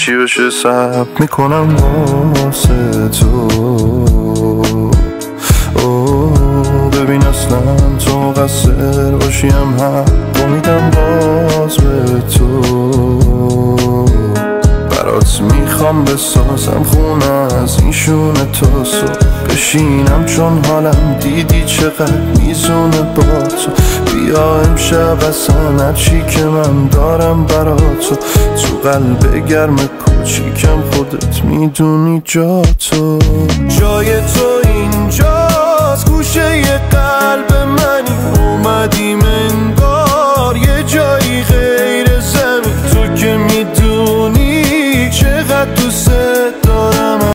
چی بشه صبر میکنم واسه تو. ببین اصلا تو قصر باشیم حق میدم باز به تو. برات میخوام بسازم خونه از این شونه تا صبح بشینم، چون حالم دیدی چقدر میزونه با تو. بیا امشب اصلا هرچی که من دارم برات تو قلب گرم کوچیکم خودت میدونی جا تو. جای تو